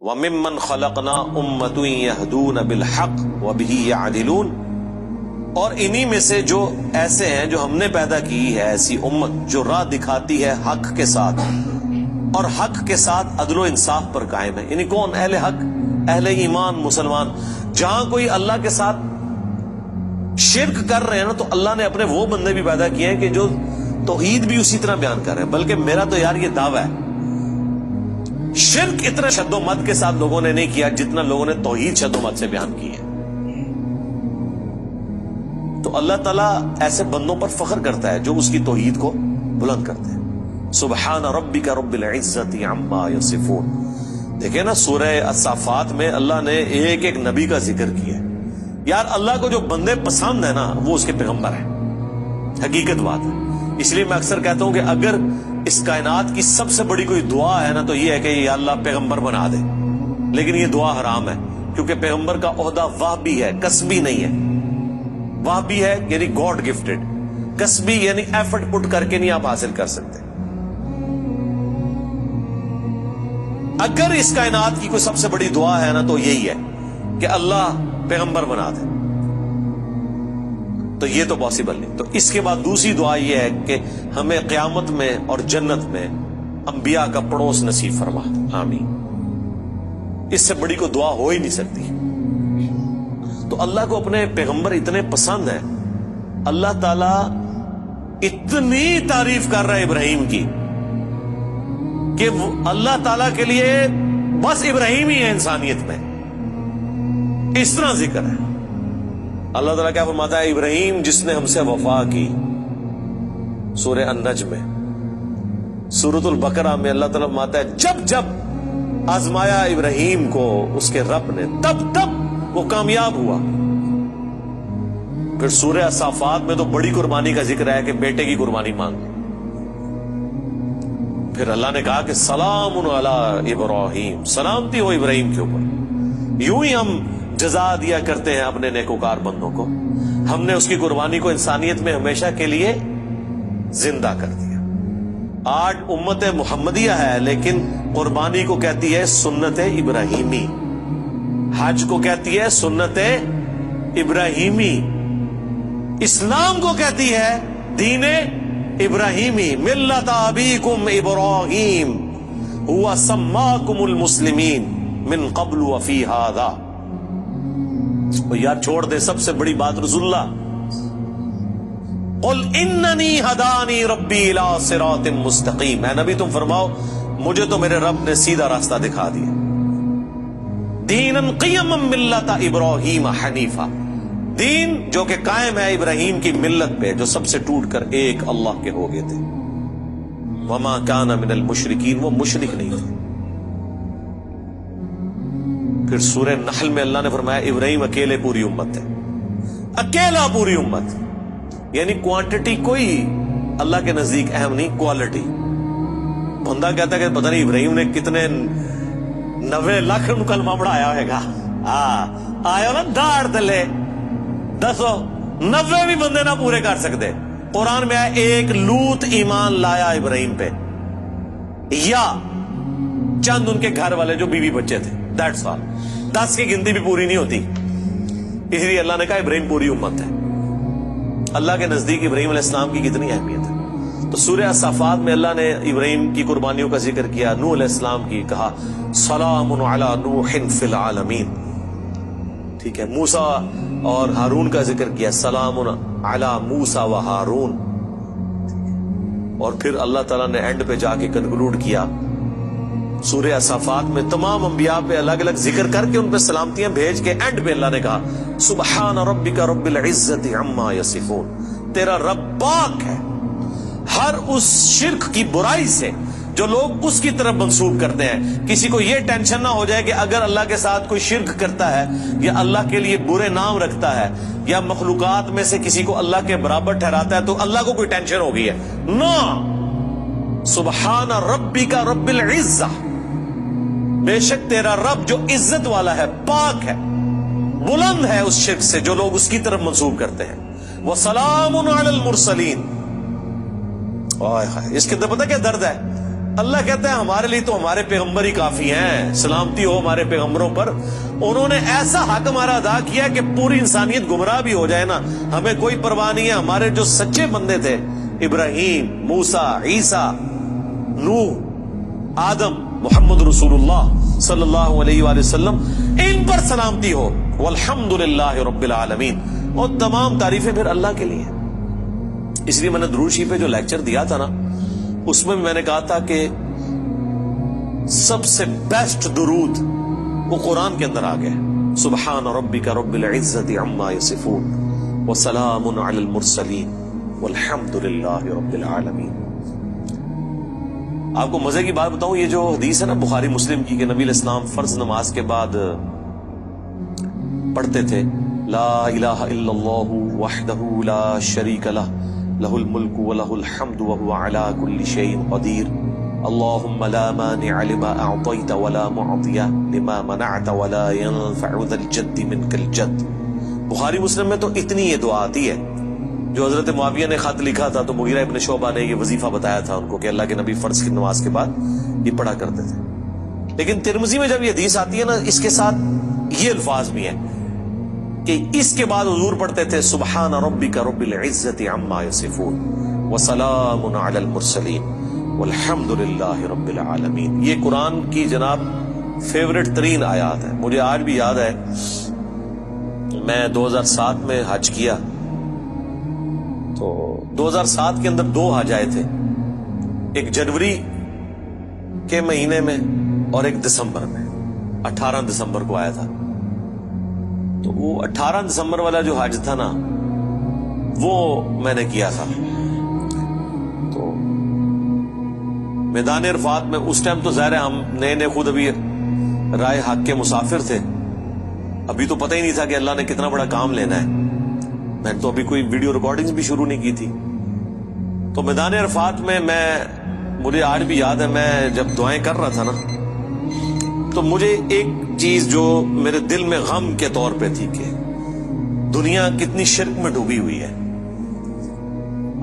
وَمِمَّنْ خَلَقْنَا أُمَّةٌ يَهْدُونَ بِالْحَقِّ وَبِهِ يَعْدِلُونَ، اور انہی میں سے جو ایسے ہیں جو ہم نے پیدا کی ہے ایسی امت جو راہ دکھاتی ہے حق کے ساتھ اور حق کے ساتھ عدل و انصاف پر قائم ہے. یعنی کون؟ اہل حق، اہل ایمان، مسلمان. جہاں کوئی اللہ کے ساتھ شرک کر رہے ہیں نا، تو اللہ نے اپنے وہ بندے بھی پیدا کیے ہیں کہ جو توحید بھی اسی طرح بیان کر رہے ہیں. بلکہ میرا تو یار یہ دعویٰ ہے، شرک اتنا شد و مد کے ساتھ لوگوں نے نہیں کیا جتنا لوگوں نے توحید شد و مد سے بیان کی ہے. تو اللہ تعالیٰ ایسے بندوں پر فخر کرتا ہے جو اس کی توحید کو بلند کرتے ہیں. سبحان ربک رب العزت عما یصفون. دیکھیں نا سورہ الصافات میں اللہ نے ایک ایک نبی کا ذکر کیا ہے. یار اللہ کو جو بندے پسند ہیں نا وہ اس کے پیغمبر ہیں. حقیقت بات ہے. اس لیے میں اکثر کہتا ہوں کہ اگر اس کائنات کی سب سے بڑی کوئی دعا ہے نا تو یہ ہے کہ یا اللہ پیغمبر بنا دے. لیکن یہ دعا حرام ہے، کیونکہ پیغمبر کا عہدہ وہبی ہے، کسبی نہیں ہے. وہبی ہے یعنی گاڈ گفٹڈ، کسبی یعنی ایفرٹ پٹ کر کے نہیں آپ حاصل کر سکتے. اگر اس کائنات کی کوئی سب سے بڑی دعا ہے نا تو یہی ہے کہ اللہ پیغمبر بنا دے، تو یہ تو پاسبل نہیں. تو اس کے بعد دوسری دعا یہ ہے کہ ہمیں قیامت میں اور جنت میں انبیاء کا پڑوس نصیب فرما. آمین. اس سے بڑی کوئی دعا ہو ہی نہیں سکتی. تو اللہ کو اپنے پیغمبر اتنے پسند ہیں، اللہ تعالی اتنی تعریف کر رہا ہے ابراہیم کی کہ اللہ تعالیٰ کے لیے بس ابراہیم ہی ہے انسانیت میں. اس طرح ذکر ہے. اللہ تعالیٰ کیا فرماتا ہے؟ ابراہیم جس نے ہم سے وفا کی، سورہ النجم میں. سورۃ البقرہ میں اللہ تعالیٰ فرماتا ہے جب جب آزمایا ابراہیم کو اس کے رب نے تب تب وہ کامیاب ہوا. پھر سورہ الصافات میں تو بڑی قربانی کا ذکر ہے کہ بیٹے کی قربانی مانگ. پھر اللہ نے کہا کہ سلام علی ابراہیم، سلامتی ہو ابراہیم کے اوپر. یوں ہی ہم جزا دیا کرتے ہیں اپنے نیکوکار بندوں کو. ہم نے اس کی قربانی کو انسانیت میں ہمیشہ کے لیے زندہ کر دیا. آج امت محمدیہ ہے لیکن قربانی کو کہتی ہے سنت ابراہیمی، حج کو کہتی ہے سنت ابراہیمی، اسلام کو کہتی ہے دین ابراہیمی. ملت ابیکم ابراہیم هو سماکم المسلمین من قبل وفی ھذا. یار چھوڑ دے سب سے بڑی بات رسول اللہ. قل اننی ہدانی ربی الی صراط مستقیم. اے نبی تم فرماؤ مجھے تو میرے رب نے سیدھا راستہ دکھا دیا. دینا قیما ملت ابراہیم حنیفا، دین جو کہ قائم ہے ابراہیم کی ملت پہ جو سب سے ٹوٹ کر ایک اللہ کے ہو گئے تھے. وما کان من المشرکین، وہ مشرک نہیں تھے. پھر سورہ نحل میں اللہ نے فرمایا ابراہیم اکیلے پوری امت ہے، اکیلا پوری امت. یعنی کوانٹٹی کوئی اللہ کے نزدیک اہم نہیں، کوالٹی. بندہ کہتا ہے کہ پتہ نہیں ابراہیم نے کتنے 90 لاکھ کلمہ پڑھایا ہوئے گا. آیا نا داڑ تلے دسو 90 بھی بندے نہ پورے کر سکتے. قرآن میں آیا ایک لوط ایمان لایا ابراہیم پہ، یا چند ان کے گھر والے جو بیوی بچے تھے، دیٹس آل. 10 کی گنتی بھی پوری نہیں ہوتی. اس لیے اللہ نے کہا ابراہیم پوری امت ہے. اللہ کے نزدیک ابراہیم علیہ السلام کی کتنی اہمیت ہے. تو سورہ الصافات میں اللہ نے ابراہیم کی قربانیوں کا ذکر کیا، نوح علیہ السلام کی کہا سلام علی نوح فی العالمین. ٹھیک ہے. موسیٰ اور ہارون کا ذکر کیا، سلام علی موسیٰ و ہارون. اور پھر اللہ تعالیٰ نے اینڈ پہ جا کے کنکلوڈ کیا سورہ الصافات میں تمام انبیاء پہ الگ الگ ذکر کر کے ان پہ سلامتیاں بھیج کے اینڈ پہ اللہ نے کہا سبحان ربک رب العزت عما یصفون. تیرا رب پاک ہے ہر اس شرک کی برائی سے جو لوگ اس کی طرف منسوب کرتے ہیں. کسی کو یہ ٹینشن نہ ہو جائے کہ اگر اللہ کے ساتھ کوئی شرک کرتا ہے یا اللہ کے لیے برے نام رکھتا ہے یا مخلوقات میں سے کسی کو اللہ کے برابر ٹھہراتا ہے تو اللہ کو کوئی ٹینشن ہو گئی ہے. نو، سبحان ربک رب العزہ، بے شک تیرا رب جو عزت والا ہے، پاک ہے، بلند ہے اس شرک سے جو لوگ اس کی طرف منسوب کرتے ہیں. وَسَلَامٌ عَلَى الْمُرْسَلِينَ. اس کے اندر پتہ کیا درد ہے؟ اللہ کہتا ہے ہمارے لیے تو ہمارے پیغمبر ہی کافی ہیں، سلامتی ہو ہمارے پیغمبروں پر، انہوں نے ایسا حق ہمارا ادا کیا کہ پوری انسانیت گمراہ بھی ہو جائے نا ہمیں کوئی پرواہ نہیں ہے۔ ہمارے جو سچے بندے تھے، ابراہیم، موسیٰ، عیسیٰ، نوح، آدم، محمد رسول اللہ صلی اللہ علیہ وآلہ وسلم، ان پر سلامتی ہو، والحمدللہ رب العالمین، اور تمام تعریفیں پھر اللہ کے لیے۔ اس لیے میں نے درود شریف پہ جو لیکچر دیا تھا نا، اس میں بھی میں نے کہا تھا کہ سب سے بیسٹ درود وہ قرآن کے اندر آ گیا، سبحان ربک رب العزت عما یصفون وسلام علی المرسلین والحمد للہ رب العالمین۔ آپ کو مزے کی بات بتاؤں، یہ جو حدیث ہے نا بخاری مسلم کی کہ نبی علیہ السلام فرض نماز کے بعد پڑھتے تھے لا الہ الا اللہ وحدہ لا شریک لہ لہ الملک ولہ الحمد وہو علی کل شیء قدیر اللہم لا مانع لما اعطیت ولا معطی لما منعت ولا ينفع ذا الجد منک الجد۔ بخاری مسلم میں تو اتنی یہ دعا آتی ہے جو حضرت معاویہ نے خط لکھا تھا تو مغیرہ ابن شعبہ نے یہ وظیفہ بتایا تھا ان کو کہ اللہ کے نبی فرض کی نماز کے بعد یہ پڑھا کرتے تھے۔ لیکن ترمذی میں جب یہ حدیث آتی ہے نا، اس کے ساتھ یہ الفاظ بھی ہیں کہ اس کے بعد حضور پڑھتے تھے سبحان ربک رب العزت عما یصفون وسلام علی المرسلین والحمد للہ رب العالمین۔ یہ قرآن کی جناب فیورٹ ترین آیات ہے۔ مجھے آج بھی یاد ہے، میں 2007 میں حج کیا تو 2007 کے اندر 2 حج آئے تھے، ایک جنوری کے مہینے میں اور ایک دسمبر میں، 18 دسمبر کو آیا تھا۔ تو وہ 18 دسمبر والا جو حج تھا نا وہ میں نے کیا تھا، تو میدان عرفات میں اس ٹائم تو ظاہر ہے ہم نئے خود ابھی رائے حق کے مسافر تھے، ابھی تو پتہ ہی نہیں تھا کہ اللہ نے کتنا بڑا کام لینا ہے، میں نے تو ابھی کوئی ویڈیو ریکارڈنگ بھی شروع نہیں کی تھی۔ تو میدان عرفات میں مجھے آج بھی یاد ہے، میں جب دعائیں کر رہا تھا نا تو مجھے ایک چیز جو میرے دل میں غم کے طور پہ تھی کہ دنیا کتنی شرک میں ڈوبی ہوئی ہے،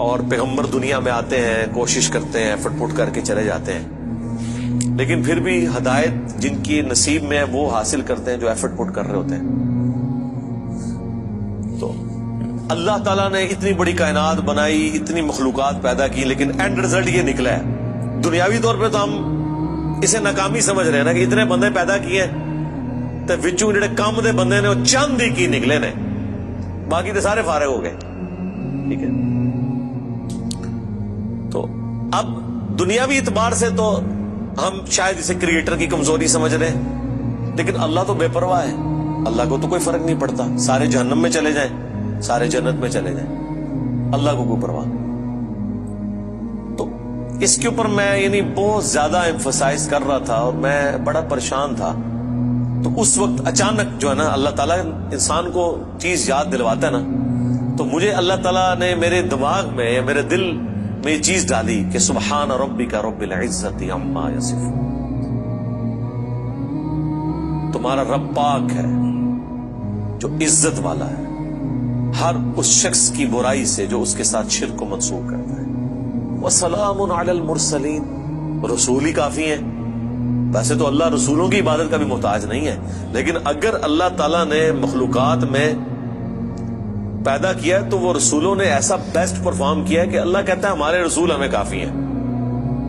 اور پیغمبر دنیا میں آتے ہیں، کوشش کرتے ہیں، ایفرٹ پٹ کر کے چلے جاتے ہیں، لیکن پھر بھی ہدایت جن کی نصیب میں ہے وہ حاصل کرتے ہیں جو ایفرٹ پٹ کر رہے ہوتے ہیں۔ تو اللہ تعالیٰ نے اتنی بڑی کائنات بنائی، اتنی مخلوقات پیدا کی، لیکن اینڈ رزلٹ یہ نکلا ہے۔ دنیاوی طور پہ تو ہم اسے ناکامی سمجھ رہے ہیں نا کہ اتنے بندے پیدا کیے تو وچوں جڑے کام دے بندے نے وہ چند ہی کی نکلے نے، باقی تو سارے فارغ ہو گئے، ٹھیک ہے۔ تو اب دنیاوی اعتبار سے تو ہم شاید اسے کریٹر کی کمزوری سمجھ رہے ہیں، لیکن اللہ تو بے پرواہ ہے، اللہ کو تو کوئی فرق نہیں پڑتا، سارے جہنم میں چلے جائیں، سارے جنت میں چلے جائیں، اللہ کو کوئی پرواہ نہیں۔ تو اس کے اوپر میں بہت زیادہ ایمفسائز کر رہا تھا اور میں بڑا پریشان تھا۔ تو اس وقت اچانک جو ہے نا اللہ تعالیٰ انسان کو چیز یاد دلواتا ہے نا، تو مجھے اللہ تعالیٰ نے میرے دماغ میں یا میرے دل میں یہ چیز ڈالی کہ سبحان ربک رب العزت عما یصفون، تمہارا رب پاک ہے جو عزت والا ہے ہر اس شخص کی برائی سے جو اس کے ساتھ شرک کو منسوخ کرتا ہے۔ وسلام علی المرسلین، رسول ہی کافی ہیں۔ ویسے تو اللہ رسولوں کی عبادت کا بھی محتاج نہیں ہے، لیکن اگر اللہ تعالیٰ نے مخلوقات میں پیدا کیا تو وہ رسولوں نے ایسا بیسٹ پرفارم کیا ہے کہ اللہ کہتا ہے ہمارے رسول ہمیں کافی ہیں۔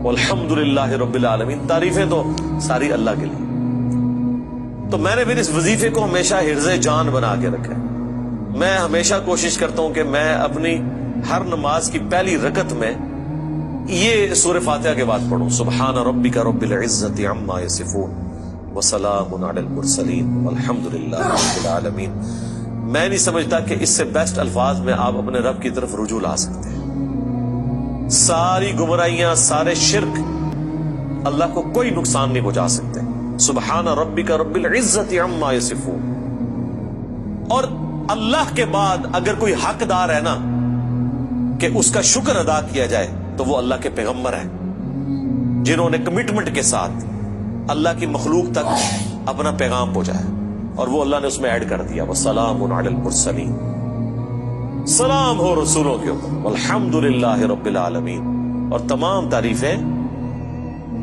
والحمدللہ رب العالمین، تعریفیں تو ساری اللہ کے لیے۔ تو میں نے پھر اس وظیفے کو ہمیشہ حرز جان بنا کے رکھا ہے۔ میں ہمیشہ کوشش کرتا ہوں کہ میں اپنی ہر نماز کی پہلی رکعت میں یہ سورہ فاتحہ کے بعد پڑھوں، سبحان ربک رب العزت عما یصفون وسلام علی المرسلین والحمدللہ رب العالمین۔ میں نہیں سمجھتا کہ اس سے بیسٹ الفاظ میں آپ اپنے رب کی طرف رجوع لا سکتے ہیں۔ ساری گمراہیاں، سارے شرک اللہ کو کوئی نقصان نہیں پہنچا سکتے۔ سبحان ربک رب العزت عما یصفون۔ اور اللہ کے بعد اگر کوئی حقدار ہے نا کہ اس کا شکر ادا کیا جائے تو وہ اللہ کے پیغمبر ہیں، جنہوں نے کمٹمنٹ کے ساتھ اللہ کی مخلوق تک اپنا پیغام پہنچایا، اور وہ اللہ نے اس میں ایڈ کر دیا وسلام علی المرسلین، سلام ہو رسولوں کے اوپر، والحمدللہ رب العالمین، اور تمام تعریفیں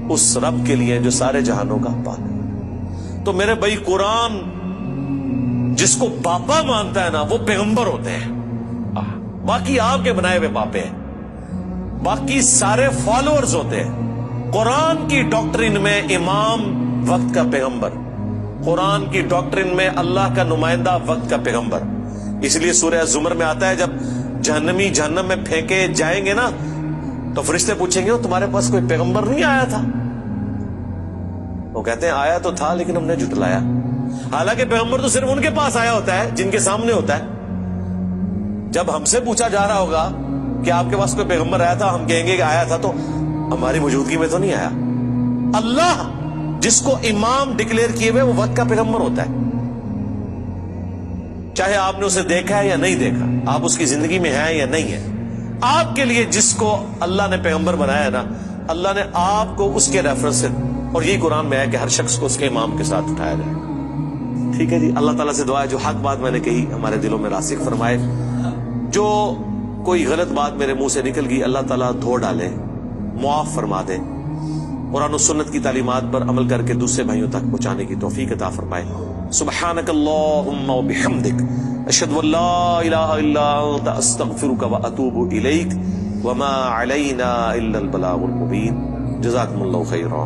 اس رب کے لیے جو سارے جہانوں کا پالک۔ تو میرے بھائی قرآن جس کو باپا مانتا ہے نا وہ پیغمبر ہوتے ہیں، باقی آپ کے بنائے ہوئے باپے ہیں، باقی سارے فالوورز ہوتے ہیں۔ قرآن کی ڈاکٹرین میں امام وقت کا پیغمبر، قرآن کی ڈاکٹرین میں اللہ کا نمائندہ وقت کا پیغمبر۔ اس لیے سورہ زمر میں آتا ہے جب جہنمی جہنم میں پھینکے جائیں گے نا تو فرشتے پوچھیں گے تمہارے پاس کوئی پیغمبر نہیں آیا تھا؟ وہ کہتے ہیں آیا تو تھا لیکن ہم نے جھٹلایا۔ حالانکہ پیغمبر تو صرف ان کے پاس آیا ہوتا ہے جن کے سامنے ہوتا ہے۔ جب ہم سے پوچھا جا رہا ہوگا کہ آپ کے پاس کوئی پیغمبر آیا تھا، ہم کہیں گے کہ آیا تھا تو ہماری موجودگی میں تو نہیں آیا۔ اللہ جس کو امام ڈکلیئر کیے ہوئے وہ وقت کا پیغمبر ہوتا ہے، چاہے آپ نے اسے دیکھا ہے یا نہیں دیکھا، آپ اس کی زندگی میں ہیں یا نہیں ہے۔ آپ کے لیے جس کو اللہ نے پیغمبر بنایا نا، اللہ نے آپ کو اس کے ریفرنس سے، اور یہی قرآن میں ہے کہ ہر شخص کو اس کے امام کے ساتھ اٹھایا جائے۔ ٹھیک ہے جی، اللہ تعالیٰ سے دعا ہے جو حق بات میں نے کہی ہمارے دلوں میں راسخ فرمائے، جو کوئی غلط بات میرے منہ سے نکل گئی اللہ تعالیٰ دھو ڈالے، معاف فرما دے، قرآن و سنت کی تعلیمات پر عمل کر کے دوسرے بھائیوں تک پہنچانے کی توفیق عطا فرمائے۔ سبحانک اللہم و بحمدک، اشہد ان لا الہ الا انت، استغفرک و اتوب الیک، وما علینا الا البلاغ المبین۔ جزاکم اللہ خیرا۔